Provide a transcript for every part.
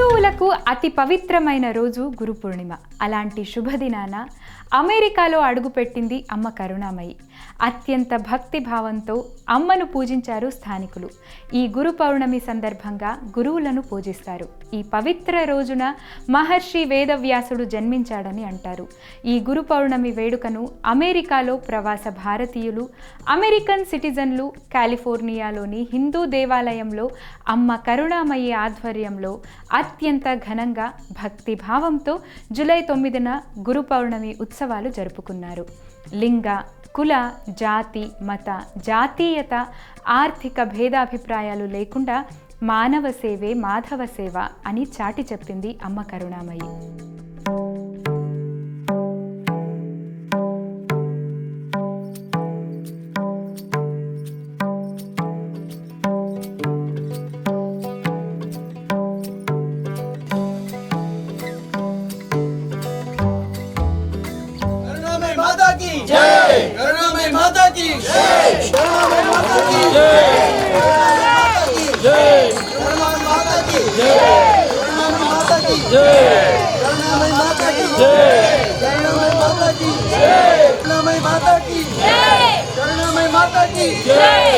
గురువులకు అతి పవిత్రమైన రోజు గురు పూర్ణిమ. అలాంటి శుభదినాన అమెరికాలో అడుగుపెట్టింది అమ్మ కరుణామయి. అత్యంత భక్తి భావంతో అమ్మను పూజించారు స్థానికులు. ఈ గురు పౌర్ణమి సందర్భంగా గురువులను పూజిస్తారు. ఈ పవిత్ర రోజున మహర్షి వేదవ్యాసుడు జన్మించాడని అంటారు. ఈ గురు పౌర్ణమి వేడుకను అమెరికాలో ప్రవాస భారతీయులు, అమెరికన్ సిటిజన్లు, కాలిఫోర్నియాలోని హిందూ దేవాలయంలో అమ్మ కరుణామయి ఆధ్వర్యంలో అత్యంత ఘనంగా భక్తిభావంతో జూలై 9న గురు పౌర్ణమి ఉత్సవాలు జరుపుకున్నారు. లింగ, కుల, జాతి, మత, జాతీయత, ఆర్థిక భేదాభిప్రాయాలు లేకుండా మానవ సేవే మాధవ సేవ అని చాటి చెప్పింది అమ్మ కరుణామయి. करुणामयी माता की जय, करुणामयी माता की जय, करुणामयी माता की जय, करुणामयी माता की जय, करुणामयी माता की जय, करुणामयी माता की जय, करुणामयी माता की जय, करुणामयी माता की जय, करुणामयी माता की जय,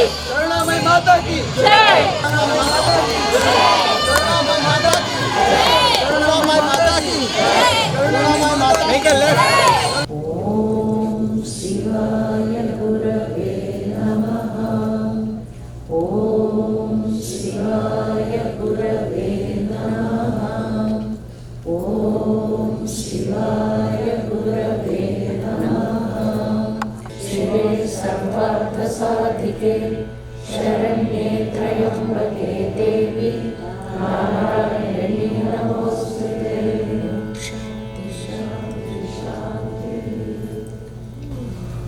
करुणामयी माता की जय, करुणामयी माता की जय, करुणामयी माता की जय, करुणामयी माता की जय. साधिके शरण्ये त्र्यम्बके देवी नारायणी नमोस्तुते.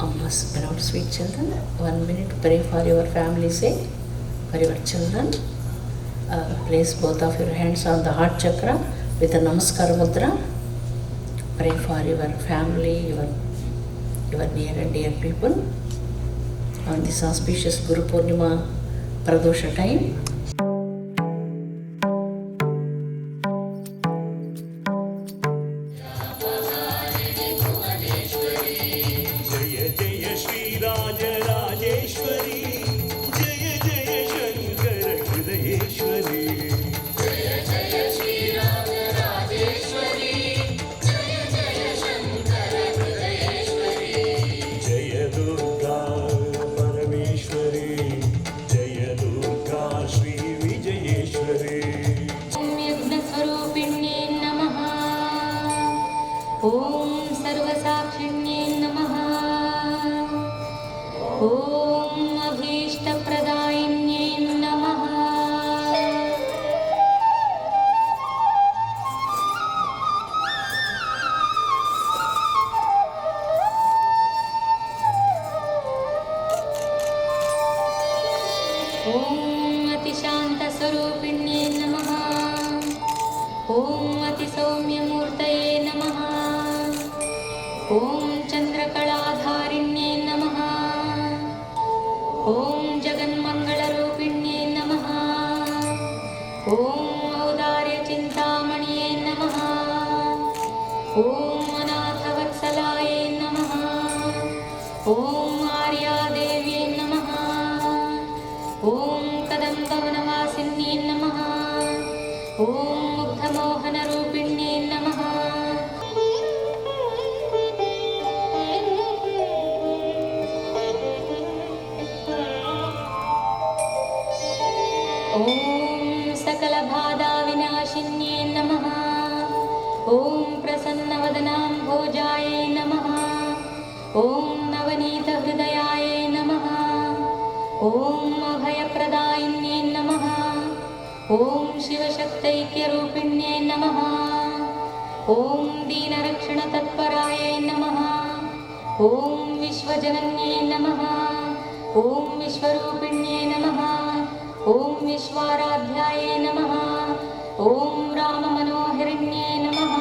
Amma's beloved sweet children, 1 minute pray for your family sake, for your children. Place both of your hands on the heart chakra with a namaskar mudra. Pray for your family, your near and dear people on this auspicious Guru Purnima Pradosha time. ओम सर्वसाक्षिण्ये नमः. ओम अभीष्टप्रदायिन्ये नमः. ओम अतिशान्तस्वरूपिण्ये नमः. ओम अतिसौम्यमूर्तये नमः. ओम चंद्रकलाधारिण्ये नमः. ओम जगन्मंगलरूपिण्ये नमः. ओम औदार्यचिन्तामणिये नमः. ओम अनाथवत्सलाय नमः. ओम आर्यादेव्ये नमः. ओम कदम्बवनवासिन्ये नमः. ओम मुग्धमोहनरूपिण्ये नमः. ओम सकलबाधाविनाशिन्ये नमः. ओम प्रसन्नवदनाम्भोजाय नमः. ओम नवनीतहृदयाय नमः. ओम अभयप्रदायिन्ये नमः. ओम शिवशक्तैक्यरूपिण्ये नमः. ओम दीनरक्षणतत्पराय नमः. ओम विश्वजनन्ये नमः. ओम विश्वरूपिण्ये नमः. ओम विश्वाराध्याय नमः. ओम राममनोहरिण्ये नमः.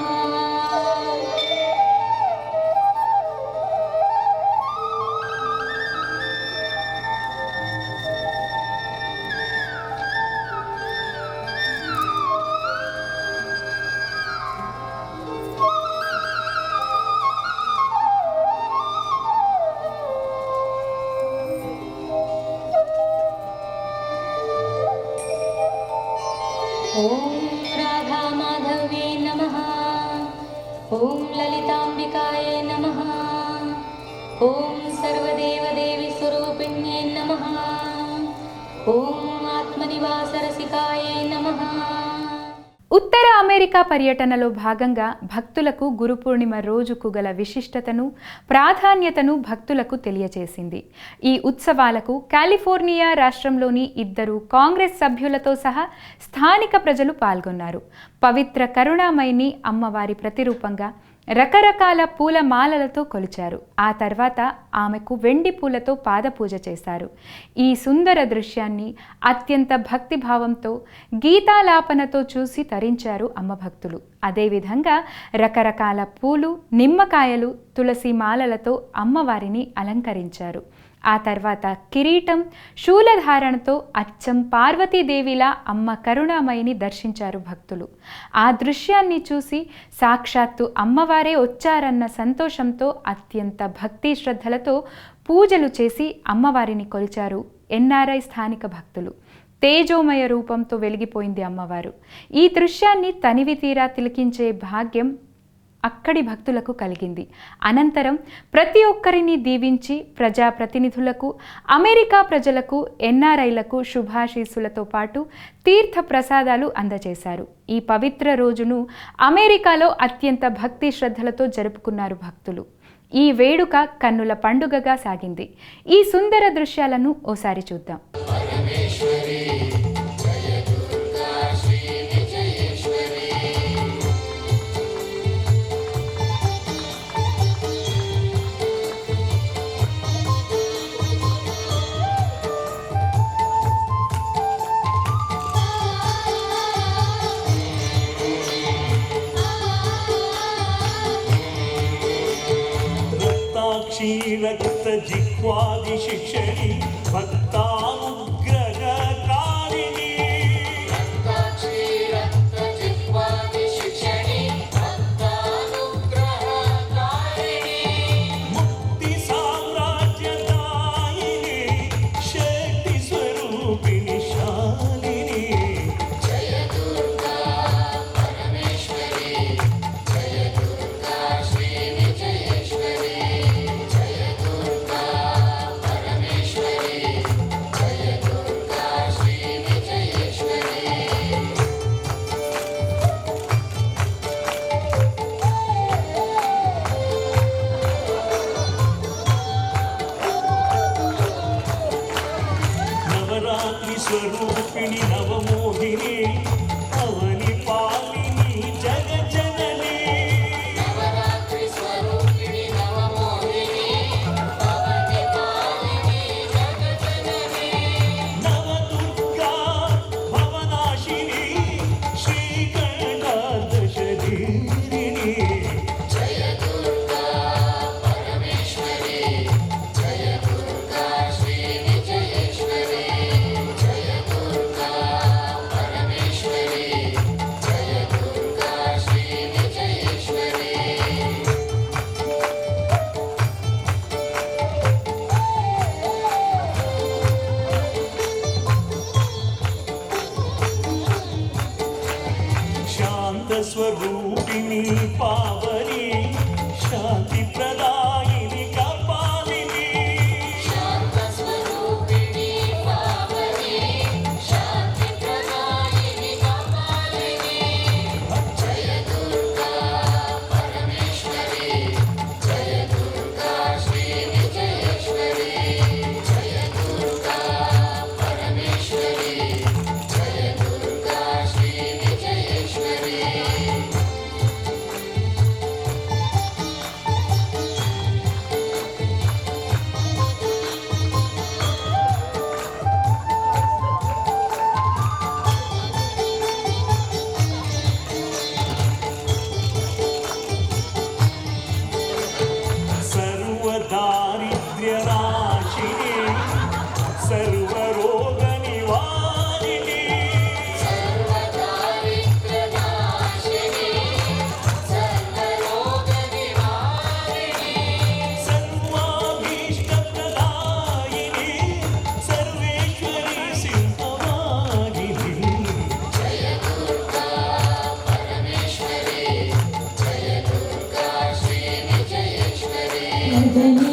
ॐ ललिताम्बिकायै नमः। ॐ सर्वदेवदेवीस्वरूपिण्यै नमः। ॐ आत्मनिवासरसिकायै नमः। ఉత్తర అమెరికా పర్యటనలో భాగంగా భక్తులకు గురు పూర్ణిమ రోజుకు గల విశిష్టతను, ప్రాధాన్యతను భక్తులకు తెలియచేసింది. ఈ ఉత్సవాలకు కాలిఫోర్నియా రాష్ట్రంలోని 2 కాంగ్రెస్ సభ్యులతో సహా స్థానిక ప్రజలు పాల్గొన్నారు. పవిత్ర కరుణామయిని అమ్మవారి ప్రతిరూపంగా రకరకాల పూల మాలలతో కొలిచారు. ఆ తర్వాత ఆమెకు వెండి పూలతో పాదపూజ చేశారు. ఈ సుందర దృశ్యాన్ని అత్యంత భక్తిభావంతో, గీతాలాపనతో చూసి తరించారు అమ్మ భక్తులు. అదేవిధంగా రకరకాల పూలు, నిమ్మకాయలు, తులసి మాలలతో అమ్మవారిని అలంకరించారు. ఆ తర్వాత కిరీటం, శూలధారణతో అచ్చం పార్వతీదేవిలా అమ్మ కరుణామయిని దర్శించారు భక్తులు. ఆ దృశ్యాన్ని చూసి సాక్షాత్తు అమ్మవారే వచ్చారన్న సంతోషంతో అత్యంత భక్తి శ్రద్ధలతో పూజలు చేసి అమ్మవారిని కొలిచారు ఎన్ఆర్ఐ స్థానిక భక్తులు. తేజోమయ రూపంతో వెలిగిపోయింది అమ్మవారు. ఈ దృశ్యాన్ని తనివి తీరా తిలకించే భాగ్యం అక్కడి భక్తులకు కలిగింది. అనంతరం ప్రతి ఒక్కరిని దీవించి ప్రజాప్రతినిధులకు, అమెరికా ప్రజలకు, ఎన్ఆర్ఐలకు శుభాశీస్సులతో పాటు తీర్థ ప్రసాదాలు అందజేశారు. ఈ పవిత్ర రోజును అమెరికాలో అత్యంత భక్తి శ్రద్ధలతో జరుపుకున్నారు భక్తులు. ఈ వేడుక కన్నుల పండుగగా సాగింది. ఈ సుందర దృశ్యాలను ఓసారి చూద్దాం. रक्त जिह्वादि शिक्षणी भक्तानुग्रहकारिणी मुक्ति साम्राज्यदायिनी शक्ति स्वरूपिणी शालिनी जय दुर्गा परमेश्वरी जय दुर्गा श्री विजयेश्वरी स्वरूपिणी नवमोहिनी अवनि पालिनी जगज्जननी नवरात्रि स्वरूपिणी नवमोहिनी अवनि पालिनी जगज्जननी नवदुर्गा भवनाशिनी श्रीकण्ठादशधीरिणी जय दुर्गा परमेश्वरी जय दुर्गा श्री विजयेश्वरी स्वरूपिणी पावनी शांति प्रदायिनी कपालिनी शांत स्वरूपिणी पावनी शांति प्रदायिनी कपालिनी जय दुर्गा परमेश्वरी जय दुर्गा श्री विजयेश्वरी जय दुर्गा परमेश्वरी जय दुर्गा श्री विजयेश्वरी वरदने